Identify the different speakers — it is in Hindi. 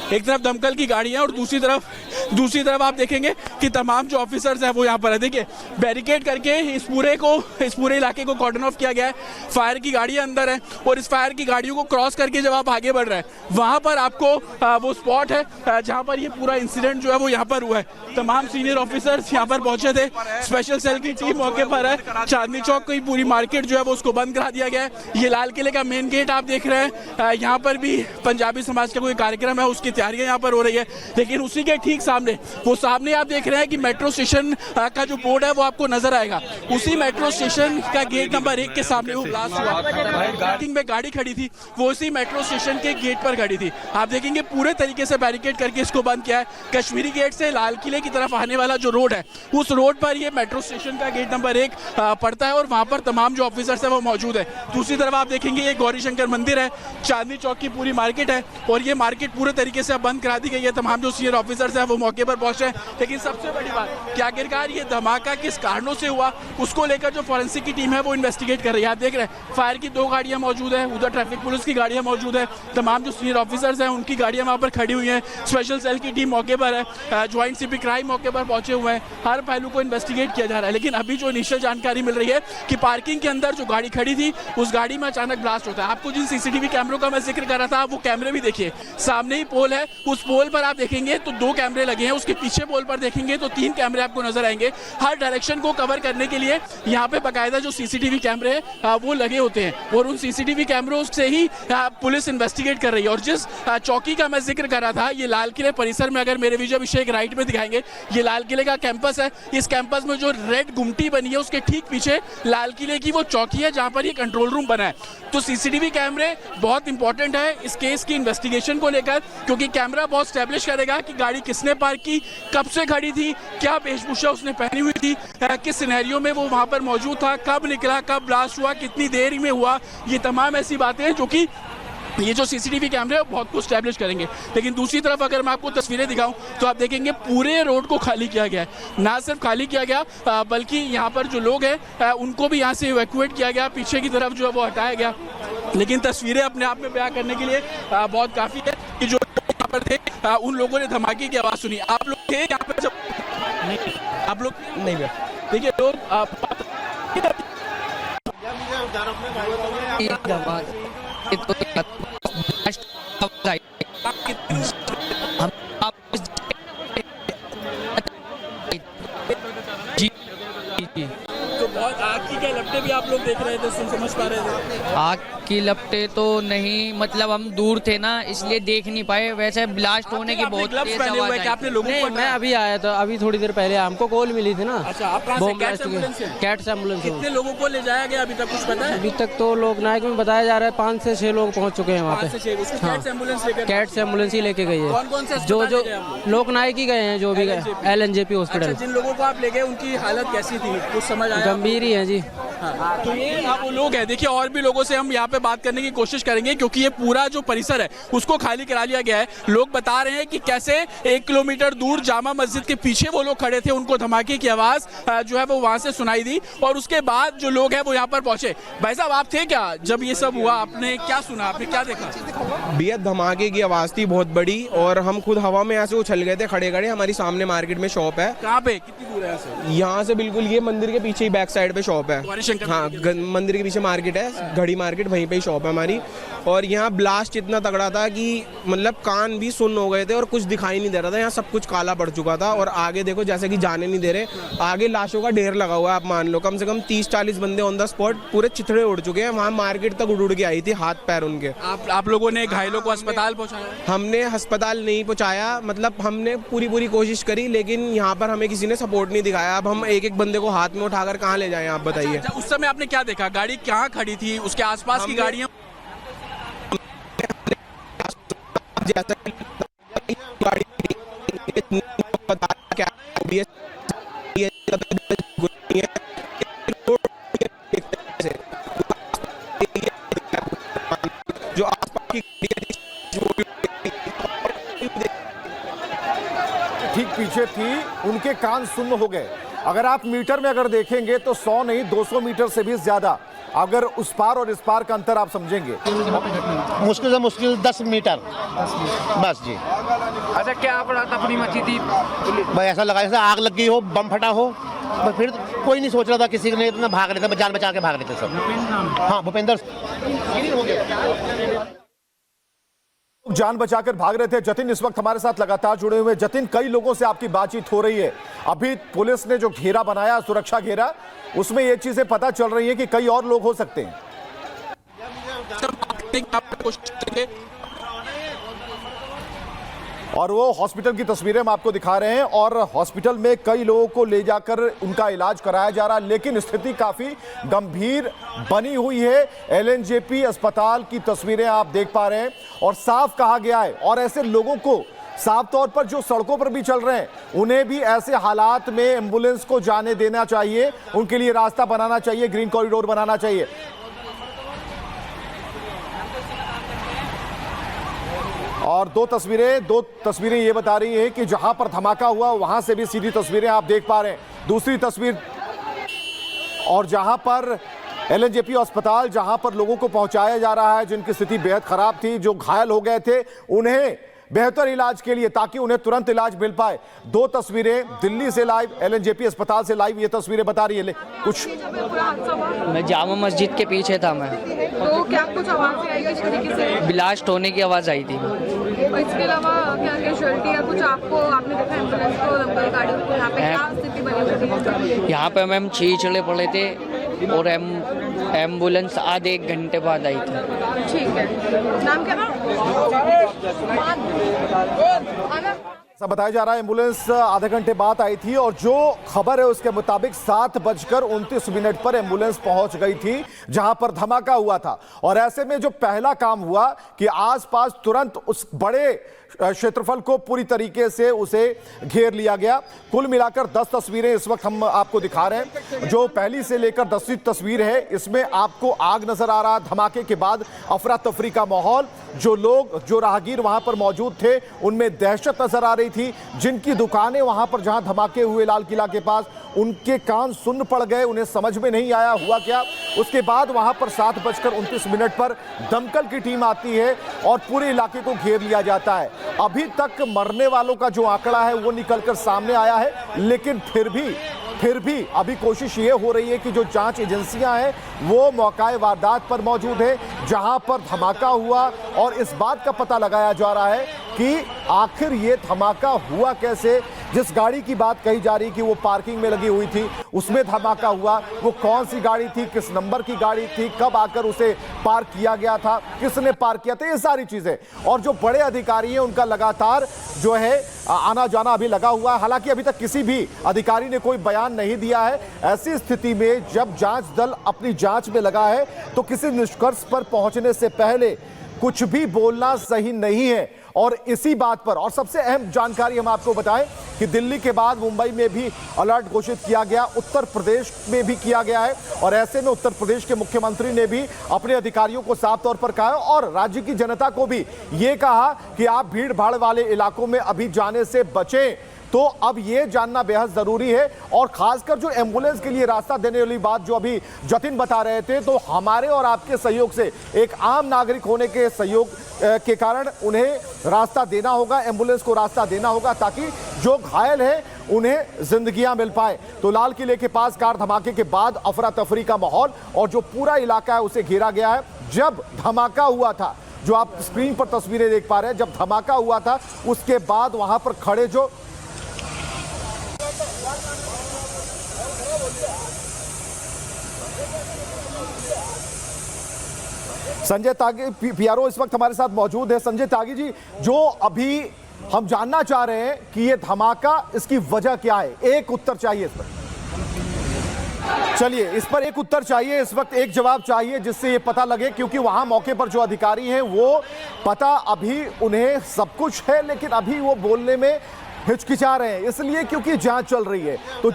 Speaker 1: एक तरफ दमकल की गाड़ियां और दूसरी तरफ आप देखेंगे कि तमाम जो ऑफिसर्स हैं वो यहाँ पर है। देखिए बैरिकेड करके इस पूरे इलाके को कॉर्डन ऑफ किया गया है। फायर की गाड़ियां अंदर है और इस फायर की गाड़ियों को क्रॉस करके जब आप आगे बढ़ रहे हैं वहां पर आपको वो स्पॉट है जहां पर ये पूरा इंसिडेंट जो है वो यहाँ पर हुआ है। तमाम सीनियर ऑफिसर्स यहाँ पर पहुंचे थे। स्पेशल सेल की टीम मौके पर है। चांदनी चौक की पूरी मार्केट जो है वो उसको बंद करा दिया गया है। ये लाल किले का मेन गेट आप देख रहे हैं। यहाँ पर भी पंजाबी समाज का कोई कार्यक्रम है, उसकी तैयारियां यहाँ पर हो रही है। लेकिन उसी के ठीक सामने आप देख रहे हैं कि मेट्रो स्टेशन का जो बोर्ड है वो आपको नजर आएगा। उसी मेट्रो स्टेशन का गेट नंबर 1 के सामने वो ब्लास्ट हुआ। पार्किंग में गाड़ी खड़ी थी, वो उसी मेट्रो स्टेशन के गेट पर खड़ी थी। आप देखेंगे पूरे तरीके से बैरिकेड करके इसको बंद किया है। कश्मीरी गेट से लाल किले की तरफ आने वाला जो रोड है उस रोड पर ये मेट्रो स्टेशन का गेट नंबर 1 पड़ता है और वहां पर तमाम जो ऑफिसर्स है वो मौजूद है। दूसरी तरफ आप देखेंगे ये गौरी शंकर मंदिर है, चांदनी चौक की पूरी मार्केट है और ये मार्केट पूरे तरीके से बंद करा दी गई है। तमाम जो सीनियर ऑफिसर्स हैं वो मौके पर पहुंचे हैं। लेकिन सबसे बड़ी बात कि आखिरकार ये धमाका किस कारणों से हुआ उसको लेकर जो फॉरेंसिक की टीम है वो इन्वेस्टिगेट कर रही है। आप देख रहे हैं फायर की 2 गाड़ियां मौजूद है, उधर ट्रैफिक पुलिस की गाड़ियां मौजूद है। तमाम जो सीनियर ऑफिसर्स हैं उनकी गाड़ियां वहां पर खड़ी हुई हैं। स्पेशल सेल की टीम मौके पर है, ज्वाइंट सीपी क्राइम मौके पर पहुंचे हुए हैं। हर पहलू को इन्वेस्टिगेट किया जा रहा है। लेकिन अभी जो इनिशियल जानकारी मिल रही है कि पार्किंग के अंदर जो गाड़ी खड़ी थी उस गाड़ी में अचानक ब्लास्ट होता है। आपको जिन सीसीटीवी कैमरों का मैं जिक्र कर रहा था वो कैमरे भी देखिए, सामने ही पोल है, उस पोल पर आप देखेंगे तो 2 कैमरे लगे हैं, उसके पीछे पोल पर देखेंगे तो 3 कैमरे आपको नजर आएंगे। हर डायरेक्शन को कवर करने के लिए यहाँ पे बाकायदा जो सीसीटीवी कैमरे हैं वो लगे होते हैं और उन सीसीटीवी कैमरों से ही पुलिस इन्वेस्टिगेट कर रही है। और जिस चौकी का मैं जिक्र कर रहा था ये लाल किले परिसर में, अगर मेरे विजय अभिषेक राइट में दिखाएंगे, ये लाल किले का कैंपस है। इस कैंपस में जो रेड गुमटी बनी है उसके ठीक पीछे लाल किले की वो चौकी है जहां पर ये कंट्रोल रूम बना है। तो सीसीटीवी कैमरे बहुत इंपॉर्टेंट है इस केस की इन्वेस्टिगेशन को लेकर, क्योंकि कैमरा बहुत स्टैब्लिश करेगा कि गाड़ी किसने पार्क की, कब से खड़ी थी, क्या वेशभूषा उसने पहनी हुई थी, किस सिनेरियो में वो वहां पर मौजूद था, कब निकला, कब ब्लास्ट हुआ, कितनी देर में हुआ। ये तमाम ऐसी बातें हैं जो कि ये जो सीसीटीवी कैमरे बहुत कुछ स्टैब्लिश करेंगे। लेकिन दूसरी तरफ अगर मैं आपको तस्वीरें दिखाऊं तो आप देखेंगे पूरे रोड को खाली किया गया है। ना सिर्फ खाली किया गया बल्कि यहाँ पर जो लोग हैं उनको भी यहाँ से इवैक्यूएट किया गया, पीछे की तरफ जो है वो हटाया गया। लेकिन तस्वीरें अपने आप में बयां करने के लिए बहुत काफ़ी है कि जो यहाँ पर थे उन लोगों ने धमाके की आवाज़ सुनी। आप लोग थे यहाँ पर जब? नहीं, आप लोग नहीं गए। देखिए लोग तो बहुत आग की क्या लपटें भी आप लोग देख रहे थे, समझ पा रहे थे?
Speaker 2: आग की लपटें तो नहीं, मतलब हम दूर थे ना इसलिए देख नहीं पाए। वैसे ब्लास्ट होने की बहुत तेज आवाज आई।
Speaker 1: आपने लोगों को?
Speaker 3: मैं अभी आया था, अभी थोड़ी देर पहले हमको कॉल मिली थी ना।
Speaker 1: अच्छा, आप कहां से?
Speaker 3: Cats ambulance.
Speaker 1: कितने लोगों को ले जाया गया अभी तक कुछ पता है?
Speaker 3: अभी तक तो लोक नायक में बताया जा रहा है 5 से 6 लोग पहुंच चुके हैं वहाँ पे। कैट्स एम्बुलेंस ही लेके गई है।
Speaker 1: कौन से
Speaker 3: जो लोक नायक ही गए हैं, जो भी गए LNJP हॉस्पिटल।
Speaker 1: जिन लोगों को आप ले गए उनकी हालत कैसी थी, कुछ समझ आया?
Speaker 3: गंभीर ही है जी।
Speaker 1: हाँ, तो ये आप वो लोग हैं। देखिए और भी लोगों से हम यहाँ पे बात करने की कोशिश करेंगे क्योंकि ये पूरा जो परिसर है उसको खाली करा लिया गया है। लोग बता रहे हैं कि कैसे 1 किलोमीटर दूर जामा मस्जिद के पीछे वो लोग खड़े थे, उनको धमाके की आवाज जो है वो वहां से सुनाई दी और उसके बाद जो लोग हैं वो यहाँ पर पहुंचे। भाई साहब आप थे क्या जब ये सब हुआ? आपने क्या सुना, आपने क्या देखा?
Speaker 4: बेहद धमाके की आवाज थी बहुत बड़ी और हम खुद हवा में यहाँ से उछल गए थे खड़े खड़े। हमारी सामने मार्केट में शॉप है।
Speaker 1: कहाँ पे, कितनी दूर है
Speaker 4: यहाँ से? बिल्कुल ये मंदिर के पीछे ही बैक साइड पे शॉप है। हाँ, मंदिर के पीछे मार्केट है, घड़ी मार्केट, वहीं पे ही शॉप है हमारी। और यहाँ ब्लास्ट इतना तगड़ा था कि मतलब कान भी सुन्न हो गए थे और कुछ दिखाई नहीं दे रहा था। यहाँ सब कुछ काला पड़ चुका था और आगे देखो जैसे कि जाने नहीं दे रहे। आगे लाशों का ढेर लगा हुआ है। आप मान लो कम से कम 30-40 बंदे ऑन द स्पॉट पूरे चिथड़े उड़ चुके हैं। वहाँ मार्केट तक उड़ के आई थी, हाथ पैर उनके।
Speaker 1: आप लोगों ने घायलों को अस्पताल पहुँचाया?
Speaker 4: हमने अस्पताल नहीं पहुँचाया, मतलब हमने पूरी कोशिश करी लेकिन यहाँ पर हमें किसी ने सपोर्ट नहीं दिखाया। अब हम एक बंदे को हाथ में उठाकर कहाँ ले जाएं, आप बताइए।
Speaker 1: अच्छा, उस समय आपने क्या देखा? गाड़ी कहाँ खड़ी थी, उसके आसपास की गाड़ियाँ?
Speaker 4: जो आसपास की
Speaker 5: ठीक पीछे थी, उनके कान सुन्न हो गए। अगर आप मीटर में अगर देखेंगे तो 100 नहीं 200 मीटर से भी ज्यादा अगर उस पार और इस पार का अंतर आप समझेंगे,
Speaker 6: मुश्किल से मुश्किल 10 मीटर बस जी।
Speaker 7: अच्छा, क्या अपनी मची थी?
Speaker 6: भाई ऐसा लगा जैसे आग लग गई हो, बम फटा हो, बस फिर कोई नहीं सोच रहा था, किसी ने इतना भाग रहे थे, जान बचा के भाग रहे थे सब। हाँ, भूपेंद्र
Speaker 5: जान बचाकर भाग रहे थे। जतिन इस वक्त हमारे साथ लगातार जुड़े हुए। जतिन, कई लोगों से आपकी बातचीत हो रही है। अभी पुलिस ने जो घेरा बनाया, सुरक्षा घेरा, उसमें ये चीजें पता चल रही है कि कई और लोग हो सकते हैं। और वो हॉस्पिटल की तस्वीरें हम आपको दिखा रहे हैं और हॉस्पिटल में कई लोगों को ले जाकर उनका इलाज कराया जा रहा है, लेकिन स्थिति काफी गंभीर बनी हुई है। एलएनजेपी अस्पताल की तस्वीरें आप देख पा रहे हैं और साफ कहा गया है, और ऐसे लोगों को साफ तौर पर जो सड़कों पर भी चल रहे हैं, उन्हें भी ऐसे हालात में एम्बुलेंस को जाने देना चाहिए, उनके लिए रास्ता बनाना चाहिए, ग्रीन कॉरिडोर बनाना चाहिए। और दो तस्वीरें ये बता रही है कि जहां पर धमाका हुआ वहां से भी सीधी तस्वीरें आप देख पा रहे हैं। दूसरी तस्वीर, और जहां पर एलएनजेपी अस्पताल, जहां पर लोगों को पहुंचाया जा रहा है जिनकी स्थिति बेहद खराब थी, जो घायल हो गए थे, उन्हें बेहतर इलाज के लिए, ताकि उन्हें तुरंत इलाज मिल पाए। दो तस्वीरें दिल्ली से लाइव, एलएनजेपी अस्पताल से लाइव ये तस्वीरें बता रही है। कुछ
Speaker 2: मैं जामा मस्जिद के पीछे था मैं,
Speaker 8: तो क्या कुछ आवाज आई किस तरीके से?
Speaker 2: ब्लास्ट होने की आवाज़ आई थी।
Speaker 8: और इसके अलावा क्या कैजुअलिटी या कुछ आपने देखा एम्बुलेंस को, दमकल गाड़ियों को, यहाँ पे क्या स्थिति बनी हुई है?
Speaker 2: यहाँ पे मैम छीछड़े पड़े थे और एम्बुलेंस आधे 1 घंटे बाद आई थी।
Speaker 8: ठीक है, नाम क्या था?
Speaker 5: ऐसा बताया जा रहा है एम्बुलेंस आधे घंटे बाद आई थी, और जो खबर है उसके मुताबिक 7:29 पर एम्बुलेंस पहुंच गई थी जहां पर धमाका हुआ था। और ऐसे में जो पहला काम हुआ कि आसपास तुरंत उस बड़े क्षेत्रफल को पूरी तरीके से उसे घेर लिया गया। कुल मिलाकर 10 तस्वीरें इस वक्त हम आपको दिखा रहे हैं। जो पहली से लेकर 10वीं तस्वीर है, इसमें आपको आग नजर आ रहा, धमाके के बाद अफरा तफरी का माहौल, जो राहगीर वहां पर मौजूद थे उनमें दहशत नजर आ रही थी। जिनकी दुकानें वहां पर जहां धमाके हुए लाल किला के पास, उनके कान सुन्न पड़ गए, उन्हें समझ में नहीं आया हुआ क्या। उसके बाद वहां पर 7:29 पर दमकल की टीम आती है और पूरे इलाके को घेर लिया जाता है। अभी तक मरने वालों का जो आंकड़ा है वो निकलकर सामने आया है, लेकिन फिर भी अभी कोशिश ये हो रही है कि जो जांच एजेंसियां हैं वो मौका वारदात पर मौजूद है जहां पर धमाका हुआ, और इस बात का पता लगाया जा रहा है कि आखिर ये धमाका हुआ कैसे। जिस गाड़ी की बात कही जा रही कि वो पार्किंग में लगी हुई थी, उसमें धमाका हुआ, वो कौन सी गाड़ी थी, किस नंबर की गाड़ी थी, कब आकर उसे पार्क किया गया था, किसने पार्क किया था, ये सारी चीजें। और जो बड़े अधिकारी हैं उनका लगातार जो है आना जाना अभी लगा हुआ है। हालांकि अभी तक किसी भी अधिकारी ने कोई बयान नहीं दिया है। ऐसी स्थिति में जब जांच दल अपनी जांच में लगा है तो किसी निष्कर्ष पर पहुंचने से पहले कुछ भी बोलना सही नहीं है। और इसी बात पर, और सबसे अहम जानकारी हम आपको बताएं कि दिल्ली के बाद मुंबई में भी अलर्ट घोषित किया गया, उत्तर प्रदेश में भी किया गया है। और ऐसे में उत्तर प्रदेश के मुख्यमंत्री ने भी अपने अधिकारियों को साफ तौर पर कहा और राज्य की जनता को भी ये कहा कि आप भीड़ भाड़ वाले इलाकों में अभी जाने से बचें। तो अब ये जानना बेहद जरूरी है, और खासकर जो एम्बुलेंस के लिए रास्ता देने वाली बात जो अभी जतिन बता रहे थे, तो हमारे और आपके सहयोग से, एक आम नागरिक होने के सहयोग के कारण उन्हें रास्ता देना होगा, एम्बुलेंस को रास्ता देना होगा, ताकि जो घायल है उन्हें जिंदगियां मिल पाए। तो लाल किले के पास कार धमाके के बाद अफरा तफरी का माहौल, और जो पूरा इलाका है उसे घेरा गया है। जब धमाका हुआ था, जो आप स्क्रीन पर तस्वीरें देख पा रहे हैं, जब धमाका हुआ था उसके बाद वहां पर खड़े जो संजय तागी पीआरओ इस वक्त हमारे साथ मौजूद है। संजय तागी जी, जो अभी हम जानना चाह रहे हैं कि ये धमाका, इसकी वजह क्या है, एक उत्तर चाहिए इस पर। चलिए, इस पर एक उत्तर चाहिए, इस वक्त एक जवाब चाहिए जिससे ये पता लगे, क्योंकि वहां मौके पर जो अधिकारी हैं वो पता अभी उन्हें सब कुछ है, लेकिन अभी वो बोलने में हिचकिचा रहे हैं, इसलिए क्योंकि जांच चल रही है। तो